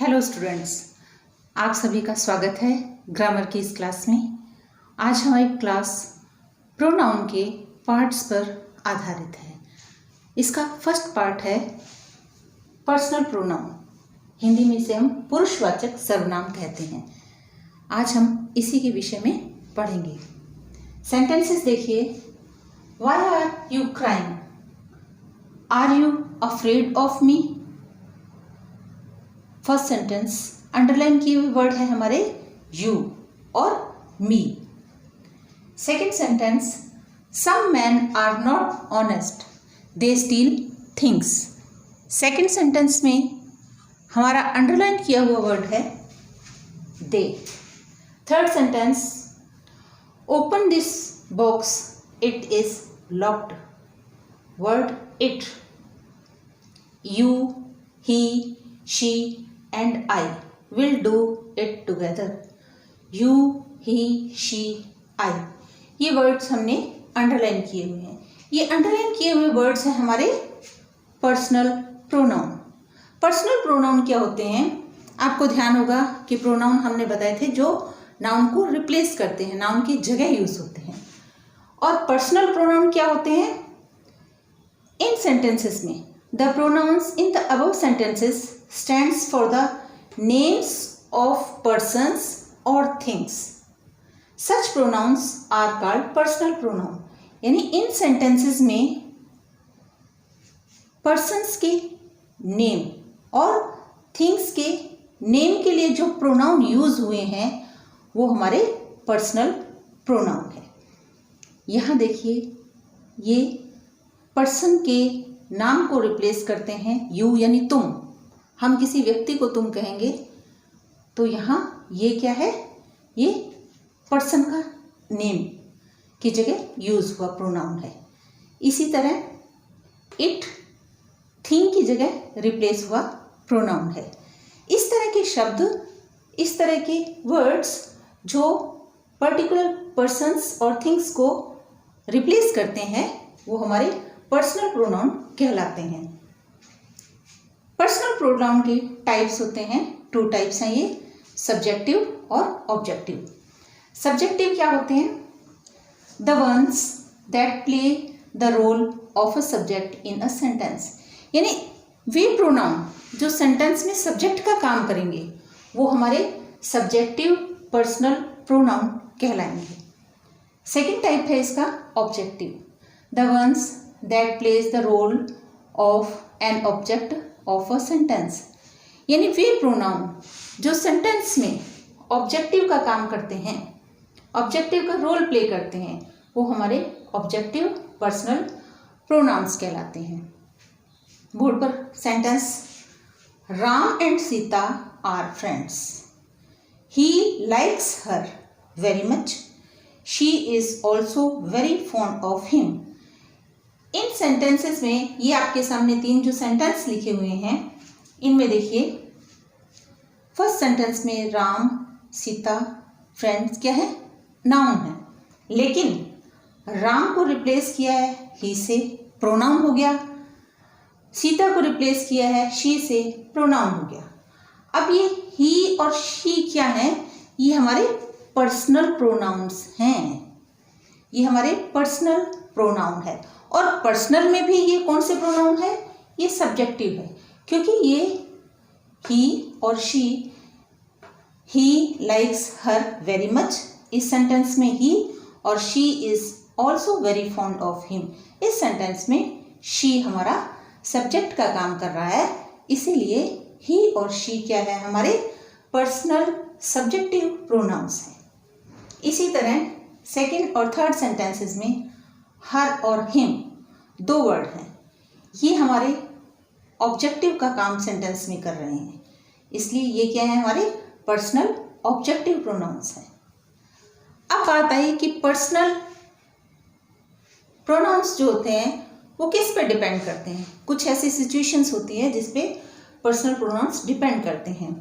Hello students, आप सभी का स्वागत है ग्रामर की इस क्लास में। आज हमारी क्लास प्रोनाउन के पार्ट्स पर आधारित है। इसका फर्स्ट पार्ट है पर्सनल प्रोनाउन। हिंदी में इसे हम पुरुषवाचक सर्वनाम कहते हैं। आज हम इसी के विषय में पढ़ेंगे। सेंटेंसेस देखिए। Why are you crying? Are you afraid of me? First sentence underline किए हुए वर्ड है हमारे यू और me. Second sentence some man are not honest, they steal things. Second sentence में हमारा अंडरलाइन किया हुआ वर्ड है they. Third sentence open this box, it is locked. Word it, you, he, she and I will do it together. You, he, she, I, ये words हमने underline किए हुए हैं। ये अंडरलाइन किए हुए वर्ड्स हैं हमारे पर्सनल प्रोनाउन। पर्सनल प्रोनाउन क्या होते हैं? आपको ध्यान होगा कि प्रोनाउन हमने बताए थे जो नाउन को रिप्लेस करते हैं, नाउन की जगह यूज होते हैं। और पर्सनल प्रोनाउन क्या होते हैं? इन सेंटेंसेस में the pronouns in the above sentences stands for the names of persons or things. Such pronouns are called personal pronoun. यानी इन sentences में persons के name और things के name के लिए जो pronoun use हुए हैं वो हमारे personal pronoun है। यहाँ देखिए, ये person के नाम को रिप्लेस करते हैं यू यानी तुम। हम किसी व्यक्ति को तुम कहेंगे तो यहाँ ये क्या है? ये पर्सन का नेम की जगह यूज हुआ प्रोनाउन है। इसी तरह इट थिंग की जगह रिप्लेस हुआ प्रोनाउन है। इस तरह के शब्द, इस तरह के वर्ड्स जो पर्टिकुलर पर्सन्स और थिंग्स को रिप्लेस करते हैं वो हमारे पर्सनल प्रोनाउन कहलाते हैं। पर्सनल प्रोनाउन के टाइप्स होते हैं, 2 टाइप्स हैं ये, सब्जेक्टिव और ऑब्जेक्टिव। सब्जेक्टिव क्या होते हैं? The ones that play the role of a subject in a sentence. यानी वे प्रोनाउन जो सेंटेंस में सब्जेक्ट का काम करेंगे वो हमारे सब्जेक्टिव पर्सनल प्रोनाउन कहलाएंगे। सेकेंड टाइप है इसका objective. The ones that plays the role of an object of a sentence। यानी वे प्रोनाउन जो सेंटेंस में ऑब्जेक्टिव का काम करते हैं, ऑब्जेक्टिव का रोल प्ले करते हैं, वो हमारे ऑब्जेक्टिव पर्सनल प्रोनाउंस कहलाते हैं। बोर्ड पर sentence, Ram and Sita are friends. He likes her very much, she is also very fond of him. इन सेंटेंसेस में ये आपके सामने 3 जो सेंटेंस लिखे हुए हैं, इनमें देखिए फर्स्ट सेंटेंस में राम, सीता, फ्रेंड्स क्या है? नाउन है। लेकिन राम को रिप्लेस किया है ही से, प्रोनाउन हो गया। सीता को रिप्लेस किया है शी से, प्रोनाउन हो गया। अब ये ही और शी क्या है? ये हमारे पर्सनल प्रोनाउंस हैं। ये हमारे पर्सनल प्रोनाउन है। और पर्सनल में भी ये कौन से प्रोनाउन है? ये सब्जेक्टिव है, क्योंकि ये ही और she, he likes her very much, इस सेंटेंस में ही, और she is also very fond of him, इस सेंटेंस में शी हमारा सब्जेक्ट का काम कर रहा है। इसीलिए ही और शी क्या है? हमारे पर्सनल सब्जेक्टिव प्रोनाउंस हैं। इसी तरह सेकेंड और थर्ड सेंटेंसेस में हर और हिम 2 वर्ड हैं। ये हमारे ऑब्जेक्टिव का काम सेंटेंस में कर रहे हैं, इसलिए ये क्या है? हमारे पर्सनल ऑब्जेक्टिव प्रोनाउंस हैं। अब बात आई कि पर्सनल प्रोनाउंस जो होते हैं वो किस पे डिपेंड करते हैं। कुछ ऐसी सिचुएशंस होती है जिस पे पर्सनल प्रोनाउंस डिपेंड करते हैं,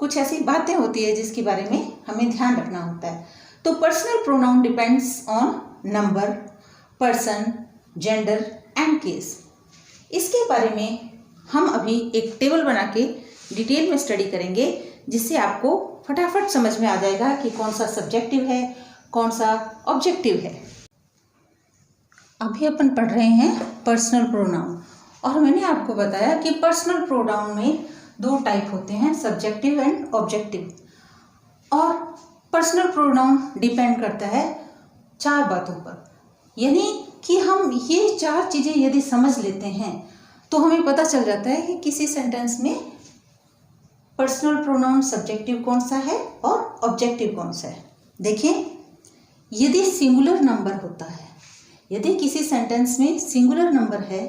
कुछ ऐसी बातें होती है जिसके बारे में हमें ध्यान रखना होता है। तो personal pronoun depends on number, person, gender and case. इसके बारे में हम अभी एक टेबल बना के डिटेल में स्टडी करेंगे, जिससे आपको फटाफट समझ में आ जाएगा कि कौन सा सब्जेक्टिव है, कौन सा ऑब्जेक्टिव है। अभी अपन पढ़ रहे हैं पर्सनल प्रोनाउन, और मैंने आपको बताया कि पर्सनल प्रोनाउन में दो टाइप होते हैं, सब्जेक्टिव एंड ऑब्जेक्टिव। और पर्सनल प्रोनाउन डिपेंड करता है 4 बातों पर, यानी कि हम ये 4 चीज़ें यदि समझ लेते हैं तो हमें पता चल जाता है कि किसी सेंटेंस में पर्सनल प्रोनाउन सब्जेक्टिव कौन सा है और ऑब्जेक्टिव कौन सा है। देखें, यदि सिंगुलर नंबर होता है, यदि किसी सेंटेंस में सिंगुलर नंबर है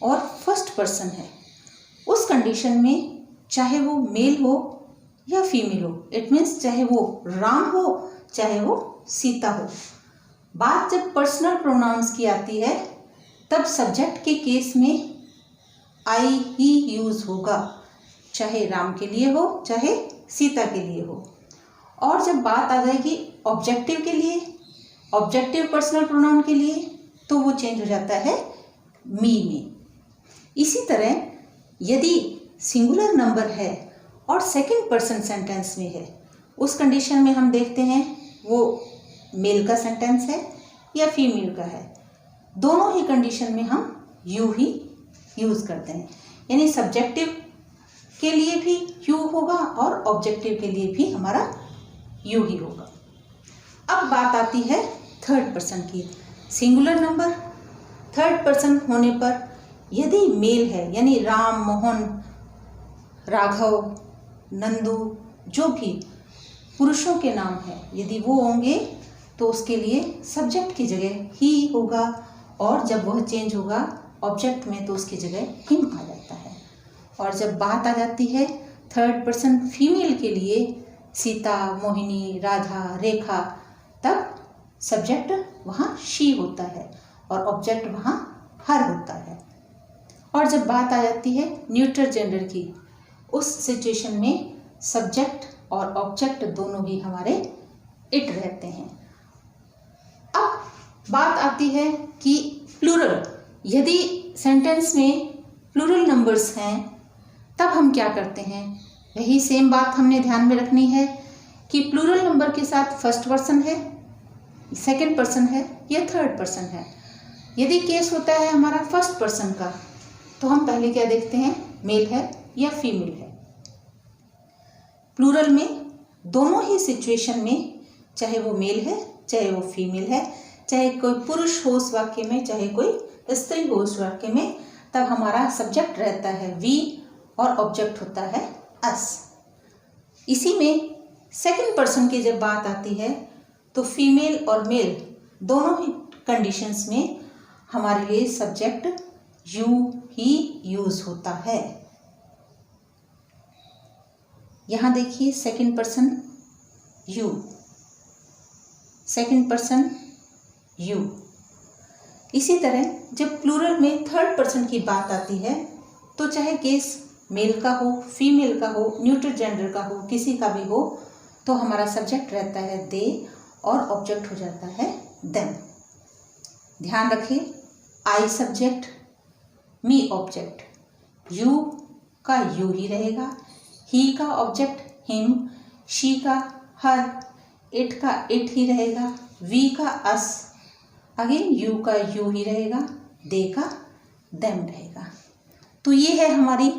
और फर्स्ट पर्सन है, उस कंडीशन में चाहे वो मेल हो या फीमेल हो, इट मीन्स चाहे वो राम हो चाहे वो सीता हो, बात जब पर्सनल प्रोनाउंस की आती है तब सब्जेक्ट के केस में आई ही यूज होगा, चाहे राम के लिए हो चाहे सीता के लिए हो। और जब बात आ जाएगी ऑब्जेक्टिव के लिए, ऑब्जेक्टिव पर्सनल प्रोनाउन के लिए, तो वो चेंज हो जाता है मी में। इसी तरह यदि सिंगुलर नंबर है और सेकंड पर्सन सेंटेंस में है, उस कंडीशन में हम देखते हैं वो मेल का सेंटेंस है या फीमेल का है। दोनों ही कंडीशन में हम यू ही यूज़ करते हैं, यानी सब्जेक्टिव के लिए भी यू होगा और ऑब्जेक्टिव के लिए भी हमारा यू ही होगा। अब बात आती है थर्ड पर्सन की। सिंगुलर नंबर थर्ड पर्सन होने पर यदि मेल है, यानी राम, मोहन, राघव, नंदू, जो भी पुरुषों के नाम है, यदि वो होंगे तो उसके लिए सब्जेक्ट की जगह ही होगा, और जब वह चेंज होगा ऑब्जेक्ट में तो उसकी जगह हिम आ जाता है। और जब बात आ जाती है थर्ड पर्सन फीमेल के लिए, सीता, मोहिनी, राधा, रेखा, तब सब्जेक्ट वहाँ शी होता है और ऑब्जेक्ट वहाँ हर होता है। और जब बात आ जाती है न्यूट्रल जेंडर की, उस सिचुएशन में सब्जेक्ट और ऑब्जेक्ट दोनों ही हमारे इट रहते हैं। अब बात आती है कि प्लूरल, यदि सेंटेंस में प्लूरल नंबर्स हैं तब हम क्या करते हैं, वही सेम बात हमने ध्यान में रखनी है कि प्लूरल नंबर के साथ फर्स्ट पर्सन है, सेकंड पर्सन है या थर्ड पर्सन है। यदि केस होता है हमारा फर्स्ट पर्सन का, तो हम पहले क्या देखते हैं, मेल है या फीमेल है। प्लूरल में दोनों ही सिचुएशन में, चाहे वो मेल है चाहे वो फीमेल है, चाहे कोई पुरुष हो उस वाक्य में चाहे कोई स्त्री हो उस वाक्य में, तब हमारा सब्जेक्ट रहता है वी और ऑब्जेक्ट होता है अस। इसी में सेकंड पर्सन की जब बात आती है तो फीमेल और मेल दोनों ही कंडीशंस में हमारे लिए सब्जेक्ट यू ही यूज होता है। यहाँ देखिए second person you, second person you. इसी तरह जब प्लूरल में थर्ड पर्सन की बात आती है तो चाहे केस मेल का हो, फीमेल का हो, न्यूट्रल जेंडर का हो, किसी का भी हो, तो हमारा सब्जेक्ट रहता है दे और ऑब्जेक्ट हो जाता है देम। ध्यान रखें, I subject, me object, you का यू ही रहेगा, ही का ऑब्जेक्ट हिम, शी का हर, इट का इट ही रहेगा, वी का अस, अगेन यू का यू ही रहेगा, दे का देम रहेगा। तो ये है हमारी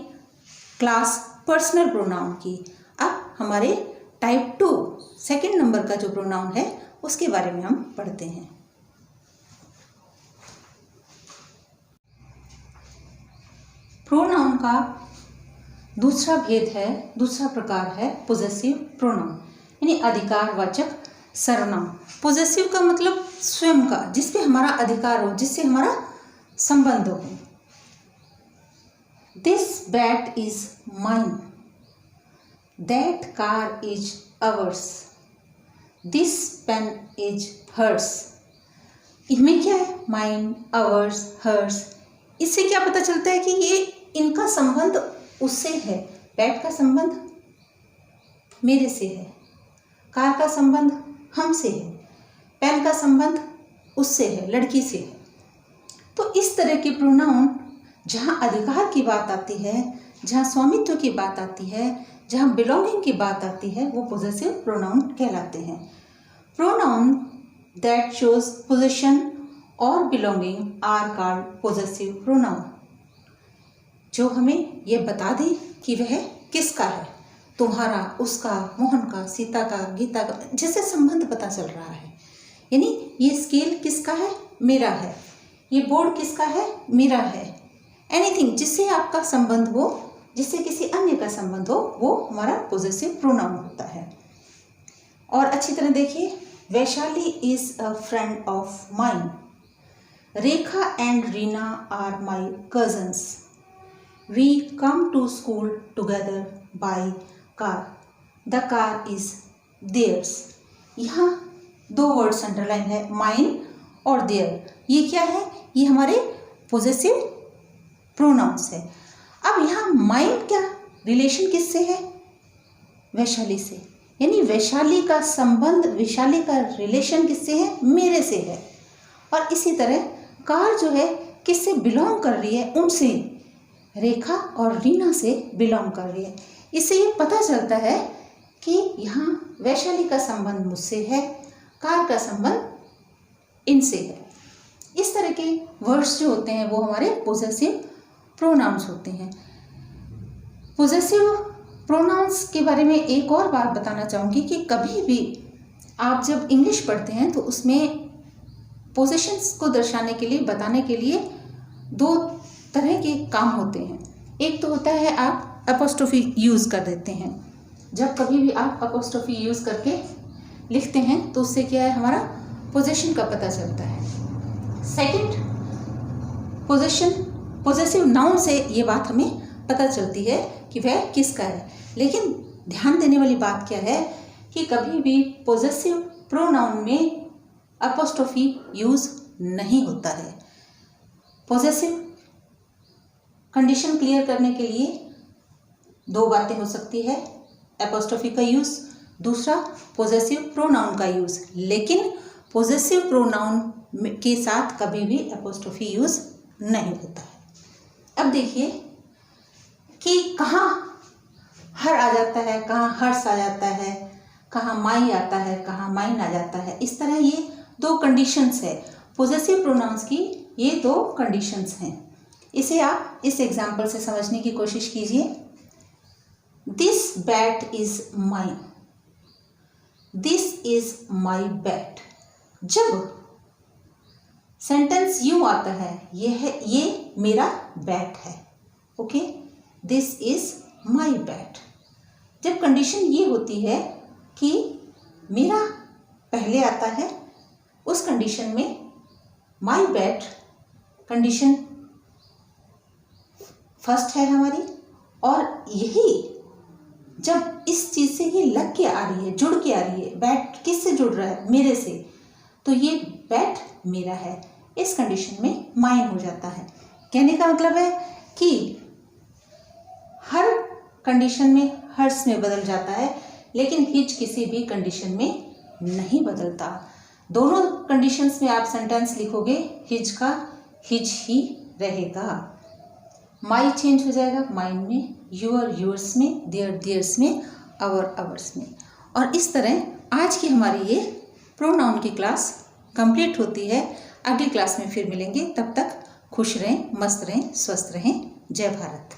क्लास पर्सनल प्रोनाउन की। अब हमारे टाइप 2 सेकंड नंबर का जो प्रोनाउन है उसके बारे में हम पढ़ते हैं। प्रोनाउन का दूसरा भेद है, दूसरा प्रकार है पोजेसिव प्रोनाउन, यानी अधिकारवाचक सर्वनाम। पोजेसिव का मतलब स्वयं का, जिस पे हमारा अधिकार हो, जिससे हमारा संबंध हो। This bat is mine, that car is ours, this pen is hers. इनमें क्या है, माइन, अवर्स, हर्स। इससे क्या पता चलता है कि ये इनका संबंध उससे है। बैट का संबंध मेरे से है, कार का संबंध हमसे है, पेन का संबंध उससे है, लड़की से है। तो इस तरह के प्रोनाउन जहाँ अधिकार की बात आती है, जहाँ स्वामित्व की बात आती है, जहाँ बिलोंगिंग की बात आती है, वो पोजेसिव प्रोनाउन कहलाते हैं। प्रोनाउन दैट शोज पोजीशन और belonging are called possessive pronoun. जो हमें ये बता दे कि वह किसका है, तुम्हारा, उसका, मोहन का, सीता का, गीता का, जैसे संबंध पता चल रहा है। यानी ये स्केल किसका है, मेरा है। ये बोर्ड किसका है, मेरा है। एनीथिंग जिससे आपका संबंध हो, जिससे किसी अन्य का संबंध हो, वो हमारा पोजेसिव प्रोनाउन होता है। और अच्छी तरह देखिए, Vaishali is a friend of mine. Rekha and Reena are my cousins. We come to school together by car. The car is theirs. यहाँ दो वर्ड्स अंडरलाइन है, माइन और देयर। ये क्या है, ये हमारे पोजेसिव प्रोनाउंस है। अब यहाँ माइन क्या रिलेशन किससे है, वैशाली से। यानी वैशाली का संबंध, वैशाली का रिलेशन किससे है, मेरे से है। और इसी तरह कार जो है किससे बिलोंग कर रही है, उनसे, रेखा और रीना से बिलोंग कर रही है। इससे ये पता चलता है कि यहाँ वैशाली का संबंध मुझसे है, कार का संबंध इनसे है। इस तरह के वर्ड्स जो होते हैं वो हमारे पोजेसिव प्रोनाउंस होते हैं। पोजेसिव प्रोनाउंस के बारे में एक और बात बताना चाहूँगी कि कभी भी आप जब इंग्लिश पढ़ते हैं तो उसमें पोजेशंस को दर्शाने के लिए, बताने के लिए दो तरह के काम होते हैं। एक तो होता है आप अपोस्ट्रोफी यूज़ कर देते हैं। जब कभी भी आप अपोस्ट्रोफी यूज़ करके लिखते हैं तो उससे क्या है, हमारा पोजेशन का पता चलता है। सेकंड, पोजेसिव नाउन से ये बात हमें पता चलती है कि वह किसका है। लेकिन ध्यान देने वाली बात क्या है कि कभी भी पोजेसिव प्रोनाउन में अपोस्ट्रोफी यूज़ नहीं होता है। पोजेसिव कंडीशन क्लियर करने के लिए दो बातें हो सकती है, एपोस्ट्रोफी का यूज़, दूसरा पोजेसिव प्रोनाउन का यूज़। लेकिन पोजेसिव प्रोनाउन के साथ कभी भी एपोस्ट्रोफी यूज़ नहीं होता है। अब देखिए कि कहाँ हर आ जाता है, कहाँ हर्ष आ जाता है, कहाँ माई आता है, कहाँ माइन आ जाता है। इस तरह ये दो कंडीशंस है पोजेसिव प्रोनाउंस की, ये दो कंडीशंस हैं। इसे आप इस एग्जाम्पल से समझने की कोशिश कीजिए। This bat is mine. This is my bat. जब सेंटेंस यूं आता है, ये मेरा बैट है, okay, this is my bat. जब कंडीशन ये होती है कि मेरा पहले आता है, उस कंडीशन में माई बैट कंडीशन फर्स्ट है हमारी। और यही जब इस चीज़ से ये लग के आ रही है, जुड़ के आ रही है, बैट किससे जुड़ रहा है, मेरे से, तो ये बैट मेरा है, इस कंडीशन में माइन हो जाता है। कहने का मतलब है कि हर कंडीशन में हर्ष में बदल जाता है, लेकिन हिज किसी भी कंडीशन में नहीं बदलता। दोनों कंडीशंस में आप सेंटेंस लिखोगे, हिज का हिज ही रहेगा, माई चेंज हो जाएगा माइन में, यूअर यूअर्स में, देयर देयर्स में, अवर अवर्स में। और इस तरह आज की हमारी ये प्रोनाउन की क्लास कंप्लीट होती है। अगली क्लास में फिर मिलेंगे, तब तक खुश रहें, मस्त रहें, स्वस्थ रहें। जय भारत।